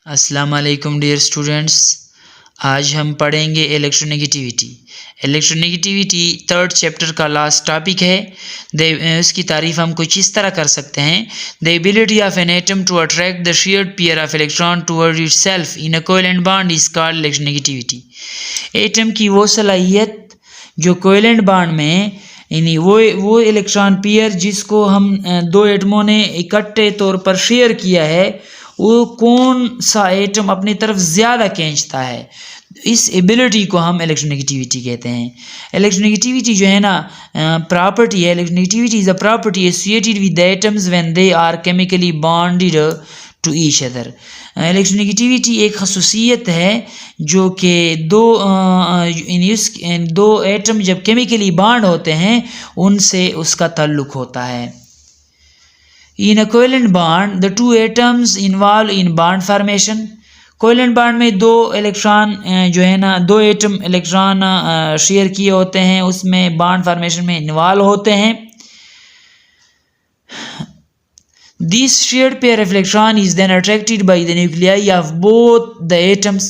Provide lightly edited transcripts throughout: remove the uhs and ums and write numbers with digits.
अस्सलाम वालेकुम dear students. आज हम पढ़ेंगे इलेक्ट्रोनेगेटिविटी। इलेक्ट्रोनेगेटिविटी थर्ड चैप्टर का लास्ट टॉपिक है। इसकी तारीफ हम कुछ इस तरह कर सकते हैं। The ability of an atom to attract the shared pair of electron toward itself in a covalent bond is called electronegativity. Atom की वो सलाहियत जो कोवेलेंट बॉन्ड में यानी वो इलेक्ट्रॉन पेयर जिसको हम दो एटमों ने इकट्ठे तौर पर शेयर किया है, वो कौन सा एटम अपनी तरफ ज़्यादा खींचता है, इस एबिलिटी को हम इलेक्ट्रोनेगेटिविटी कहते हैं। इलेक्ट्रोनेगेटिविटी जो है ना प्रॉपर्टी है। Electronegativity is a property associated with the atoms when they are chemically bonded to each other. Electronegativity एक खसूसियत है जो कि दो एटम जब केमिकली बॉन्ड होते हैं उनसे उसका ताल्लुक होता है। In a covalent bond, the two atoms involved in bond formation. Covalent bond में दो इलेक्ट्रॉन जो है ना दो एटम इलेक्ट्रॉन शेयर किए होते हैं, उसमें बॉन्ड फॉर्मेशन में इन्वॉल्व होते हैं। This shared pair of electron is then attracted by the nuclei of both the atoms.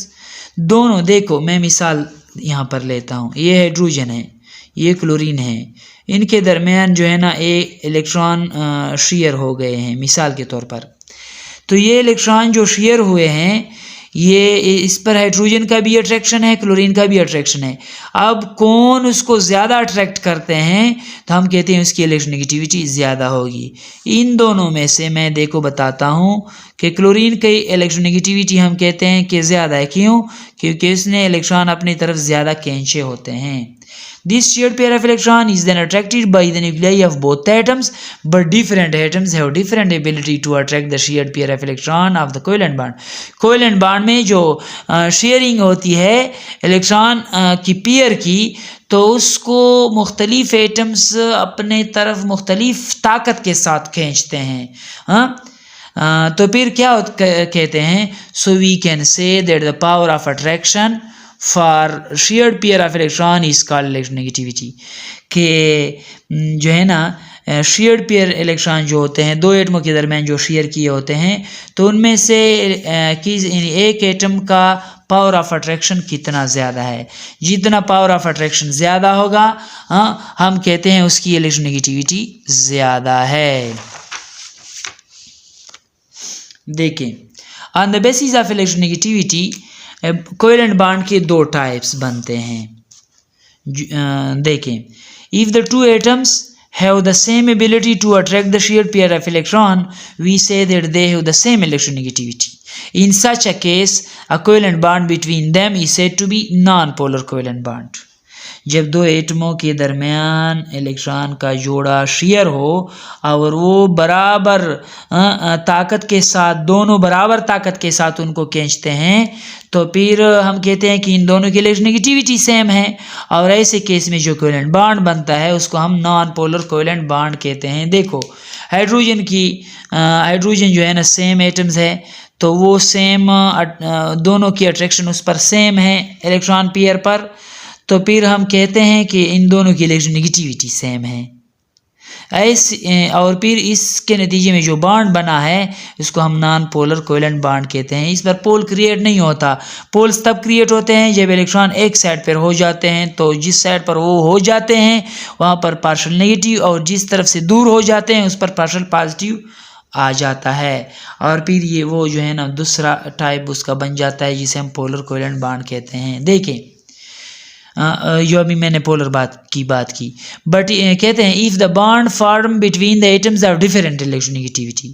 दोनों, देखो मैं मिसाल यहाँ पर लेता हूँ, ये हाइड्रोजन है, ये क्लोरीन है, इनके दरमियान जो है ना एक इलेक्ट्रॉन शेयर हो गए हैं मिसाल के तौर पर। तो ये इलेक्ट्रॉन जो शेयर हुए हैं, ये इस पर हाइड्रोजन का भी अट्रैक्शन है, क्लोरीन का भी अट्रैक्शन है। अब कौन उसको ज़्यादा अट्रैक्ट करते हैं तो हम कहते हैं उसकी इलेक्ट्रोनेगेटिविटी ज़्यादा होगी। इन दोनों में से मैं देखो बताता हूँ कि क्लोरीन की इलेक्ट्रोनेगेटिविटी हम कहते हैं कि ज़्यादा है। क्यों? क्योंकि उसने इलेक्ट्रॉन अपनी तरफ ज़्यादा खींचे होते हैं। This shared pair of electron is then attracted by the nuclei of both atoms, but different atoms have different ability to attract the shared pair of electron of the covalent bond. Covalent bond में जो sharing होती है electron की pair की, तो उसको मुख्तलिफ atoms अपने तरफ मुख्तलिफ ताकत के साथ खींचते हैं। तो फिर क्या कहते हैं? So we can say that the power of attraction for shared pair of electron is called electronegativity। कि जो है ना शेयर्ड पेयर इलेक्ट्रॉन जो होते हैं दो एटमों के दरमियान जो शेयर किए होते हैं, तो उनमें से एक एटम का पावर ऑफ अट्रैक्शन कितना ज़्यादा है। जितना पावर ऑफ अट्रैक्शन ज़्यादा होगा हम कहते हैं उसकी इलेक्ट्रोनेगेटिविटी ज़्यादा है। देखें, on the basis of electronegativity covalent bond के दो टाइप्स बनते हैं। देखें, if the two atoms have the same ability to attract the shared pair of electron, we say that they have the same electronegativity. In such a case a covalent bond between them is said to be non polar covalent bond. जब दो एटमों के दरमियान electron का जोड़ा share हो और वो बराबर ताकत के साथ, दोनों बराबर ताकत के साथ उनको खींचते हैं, तो फिर हम कहते हैं कि इन दोनों की इलेक्ट्रोनेगेटिविटी सेम है। और ऐसे केस में जो कोवेलेंट बॉन्ड बनता है उसको हम नॉन पोलर कोवेलेंट बॉन्ड कहते हैं। देखो, हाइड्रोजन जो है ना सेम एटम्स है, तो वो सेम दोनों की अट्रैक्शन उस पर सेम है इलेक्ट्रॉन पेयर पर, तो फिर हम कहते हैं कि इन दोनों की इलेक्ट्रोनेगेटिविटी सेम है। ऐसे और फिर इसके नतीजे में जो बॉन्ड बना है उसको हम नॉन पोलर कोवेलेंट बॉन्ड कहते हैं। इस पर पोल क्रिएट नहीं होता। पोल्स तब क्रिएट होते हैं जब इलेक्ट्रॉन एक साइड पर हो जाते हैं, तो जिस साइड पर वो हो जाते हैं वहाँ पर पार्शियल नेगेटिव, और जिस तरफ से दूर हो जाते हैं उस पर पार्शियल पॉजिटिव आ जाता है। और फिर ये वो जो है ना दूसरा टाइप उसका बन जाता है जिसे हम पोलर कोवेलेंट बॉन्ड कहते हैं। देखें, जो अभी मैंने पोलर बात की, बट कहते हैं if the bond form between the atoms are different electronegativity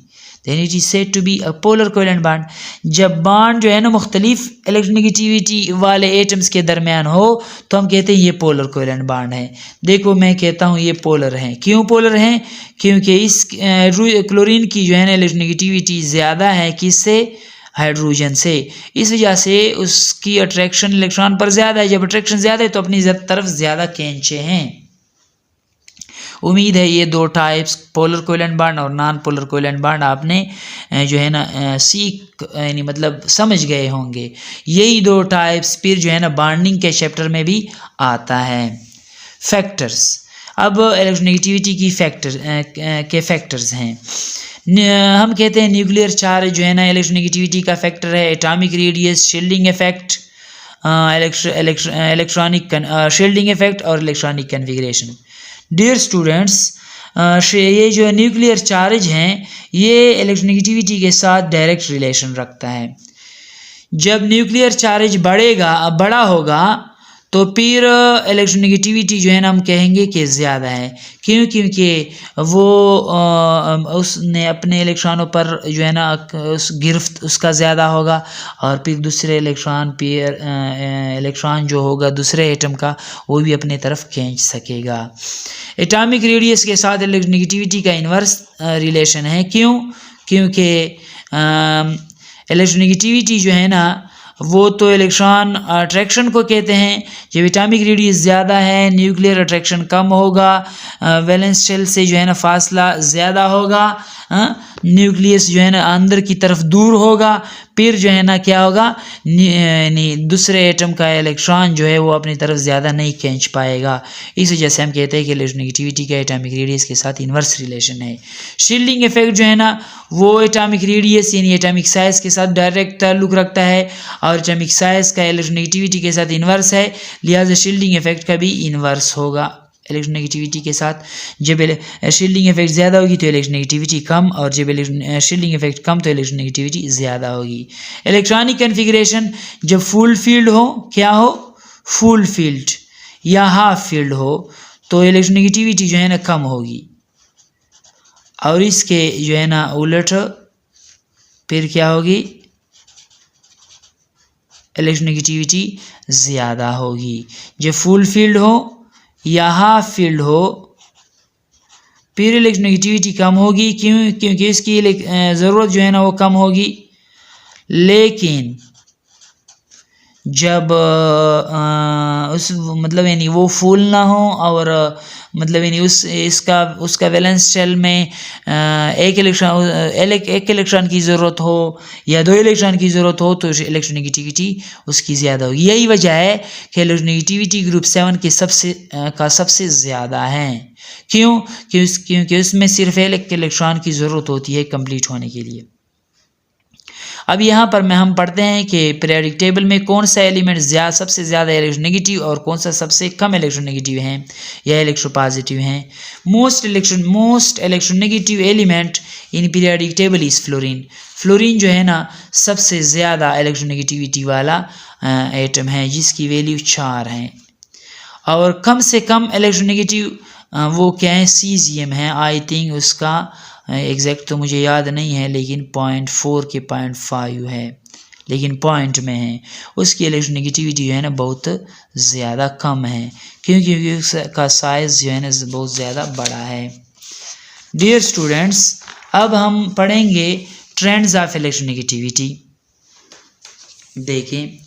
then it is said to be a polar covalent bond. जब बॉन्ड जो है ना मुख्तलिफ इलेक्ट्रोनेगेटिविटी वाले एटम्स के दरमियान हो तो हम कहते हैं ये पोलर कोवेलेंट बॉन्ड है। देखो, मैं कहता हूँ ये पोलर हैं। क्यों पोलर हैं? क्योंकि इस क्लोरीन की जो है ना इलेक्ट्रोनेगेटिविटी ज़्यादा है किससे? हाइड्रोजन से। इस वजह से उसकी अट्रैक्शन इलेक्ट्रॉन पर ज़्यादा है। जब अट्रैक्शन ज़्यादा है तो अपनी तरफ ज़्यादा खींचे हैं। उम्मीद है ये दो टाइप्स पोलर कोवेलेंट बॉन्ड और नॉन पोलर कोवेलेंट बॉन्ड आपने जो है ना यानी मतलब समझ गए होंगे। यही दो टाइप्स फिर जो है ना बॉन्डिंग के चैप्टर में भी आता है। फैक्टर्स, अब इलेक्ट्रोनेगेटिविटी की फैक्टर्स हैं। हम कहते हैं न्यूक्लियर चार्ज जो है ना इलेक्ट्रोनेगेटिविटी का फैक्टर है, atomic radius, shielding effect, electronic shielding effect और इलेक्ट्रॉनिक कन्फिगरेशन। डियर स्टूडेंट्स, ये जो न्यूक्लियर चार्ज हैं ये इलेक्ट्रोनेगेटिविटी के साथ डायरेक्ट रिलेशन रखता है। जब न्यूक्लियर चार्ज बड़ा होगा तो फिर इलेक्ट्रोनेगेटिविटी जो है ना हम कहेंगे कि ज़्यादा है। क्योंकि वो उसने अपने इलेक्ट्रॉनों पर जो है ना उस गिरफ्त उसका ज़्यादा होगा और फिर दूसरे इलेक्ट्रॉन जो होगा दूसरे एटम का वो भी अपने तरफ खींच सकेगा। एटॉमिक रेडियस के साथ इलेक्ट्रोनेगेटिविटी का इन्वर्स रिलेशन है। क्योंकि इलेक्ट्रोनेगेटिविटी जो है ना वो तो इलेक्ट्रॉन अट्रैक्शन को कहते हैं। जब एटॉमिक रेडियस ज़्यादा है न्यूक्लियर अट्रैक्शन कम होगा, वैलेंस शेल से जो है ना फासला ज़्यादा होगा, न्यूक्लियस जो है ना अंदर की तरफ दूर होगा, फिर जो है ना क्या होगा दूसरे एटम का इलेक्ट्रॉन जो है वो अपनी तरफ ज़्यादा नहीं खींच पाएगा। इस वजह से हम कहते हैं कि इलेक्ट्रोनेगेटिविटी का एटॉमिक रेडियस के साथ इन्वर्स रिलेशन है। शील्डिंग इफेक्ट जो है ना वो एटॉमिक रेडियस यानी एटॉमिक साइज़ के साथ डायरेक्ट ताल्लुक़ रखता है और एटॉमिक साइज़ का इलेक्ट्रोनेगेटिविटी के साथ इन्वर्स है, लिहाजा शील्डिंग इफेक्ट का भी इन्वर्स होगा इलेक्ट्रोनेगेटिविटी के साथ। जब शील्डिंग इफेक्ट ज़्यादा होगी तो इलेक्ट्रोनेगेटिविटी कम, और जब शील्डिंग इफेक्ट कम तो इलेक्ट्रोनेगेटिविटी ज़्यादा होगी। इलेक्ट्रॉनिक कन्फिगरेशन जब फुल फील्ड हो, क्या हो, फुल फील्ड या हाफ फील्ड हो तो इलेक्ट्रोनेगेटिविटी जो है ना कम होगी, और इसके जो है ना उलट फिर क्या होगी, इलेक्ट्रोनेगेटिविटी ज़्यादा होगी। जब फुल फील्ड हो या हाफ फील्ड हो फिर इलेक्ट्रोनेगेटिविटी कम होगी। क्योंकि इसकी ज़रूरत जो है ना वो कम होगी। लेकिन जब उस मतलब यानी वो फुल ना हो और मतलब यानी उसका वैलेंस शेल में एक इलेक्ट्रॉन की ज़रूरत हो या 2 इलेक्ट्रॉन की ज़रूरत हो तो इलेक्ट्रोनेगेटिविटी उसकी ज़्यादा होगी। यही वजह है कि इलेक्ट्रोनेगेटिविटी ग्रुप 7 के सबसे ज़्यादा है। क्योंकि उसमें सिर्फ एक इलेक्ट्रॉन की ज़रूरत होती है कंप्लीट होने के लिए। अब यहाँ पर हम पढ़ते हैं कि पीरियोडिक टेबल में कौन सा एलिमेंट सबसे ज़्यादा इलेक्ट्रोनेगेटिव और कौन सा सबसे कम इलेक्ट्रोनेगेटिव हैं या इलेक्ट्रोपॉजिटिव हैं। Most electronegative element in periodic table is fluorine. Fluorine जो है ना सबसे ज़्यादा इलेक्ट्रोनेगेटिविटी वाला एटम है जिसकी वैल्यू 4 है। और कम से कम इलेक्ट्रोनेगेटिव वो क्या है, सीजियम है। आई थिंक उसका एग्जैक्ट तो मुझे याद नहीं है, लेकिन 0.4 के 0.5 है, लेकिन पॉइंट में है। उसकी इलेक्ट्रोनेगेटिविटी जो है ना बहुत ज़्यादा कम है क्योंकि उसका साइज़ जो है ना बहुत ज़्यादा बड़ा है। डियर स्टूडेंट्स, अब हम पढ़ेंगे ट्रेंड्स ऑफ इलेक्ट्रोनेगेटिविटी। देखें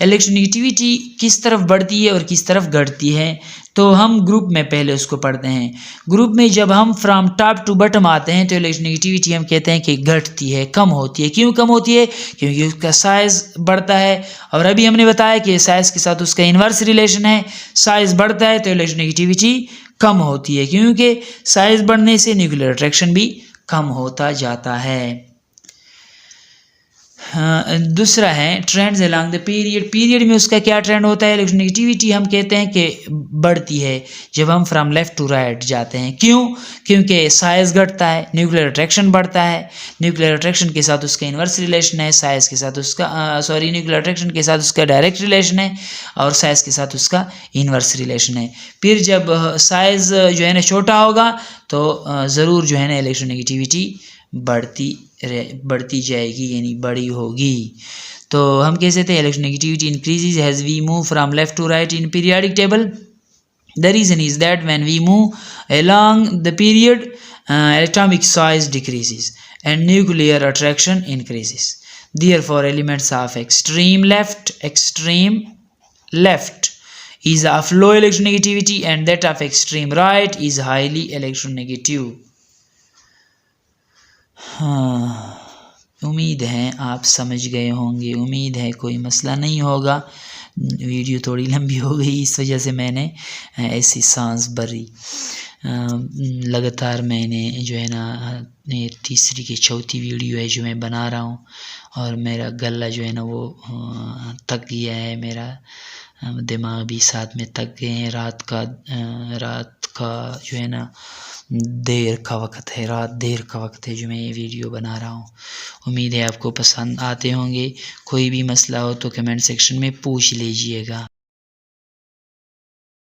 इलेक्ट्रोनेगेटिविटी किस तरफ बढ़ती है और किस तरफ घटती है। तो हम ग्रुप में पहले उसको पढ़ते हैं। ग्रुप में जब हम फ्रॉम टॉप टू बॉटम आते हैं तो इलेक्ट्रोनेगेटिविटी हम कहते हैं कि घटती है, कम होती है। क्यों कम होती है? क्योंकि उसका साइज़ बढ़ता है, और अभी हमने बताया कि साइज़ के साथ उसका इन्वर्स रिलेशन है। साइज़ बढ़ता है तो इलेक्ट्रोनेगेटिविटी कम होती है, क्योंकि साइज़ बढ़ने से न्यूक्लियर अट्रैक्शन भी कम होता जाता है। दूसरा है trends along the period. Period में उसका क्या ट्रेंड होता है? इलेक्ट्रोनेगेटिविटी हम कहते हैं कि बढ़ती है जब हम फ्रॉम लेफ्ट टू राइट जाते हैं। क्यों? क्योंकि साइज़ घटता है, न्यूक्लियर अट्रैक्शन बढ़ता है। न्यूक्लियर अट्रैक्शन के साथ उसका इन्वर्स रिलेशन है, साइज़ के साथ उसका न्यूक्लियर अट्रैक्शन के साथ उसका डायरेक्ट रिलेशन है और साइज़ के साथ उसका इन्वर्स रिलेशन है। फिर जब साइज़ जो है ना छोटा होगा तो ज़रूर जो है ना इलेक्ट्रोनेगेटिविटी बढ़ती जाएगी, यानी बड़ी होगी। तो हम कह सकते हैं electronegativity increases has we move from left to right in periodic table. The reason is that when we move along the period atomic size decreases and nuclear attraction increases. Therefore, elements of extreme left is of low electronegativity and that of extreme right is highly electronegative. उम्मीद है आप समझ गए होंगे, उम्मीद है कोई मसला नहीं होगा। वीडियो थोड़ी लंबी हो गई, इस वजह से मैंने ऐसी सांस भरी। लगातार मैंने जो है ना ये तीसरी की चौथी वीडियो है जो मैं बना रहा हूँ, और मेरा गला जो है ना वो थक गया है, मेरा दिमाग भी साथ में थक गए हैं। रात का जो है ना देर का वक्त है, रात देर का वक्त है जो मैं ये वीडियो बना रहा हूँ। उम्मीद है आपको पसंद आते होंगे। कोई भी मसला हो तो कमेंट सेक्शन में पूछ लीजिएगा।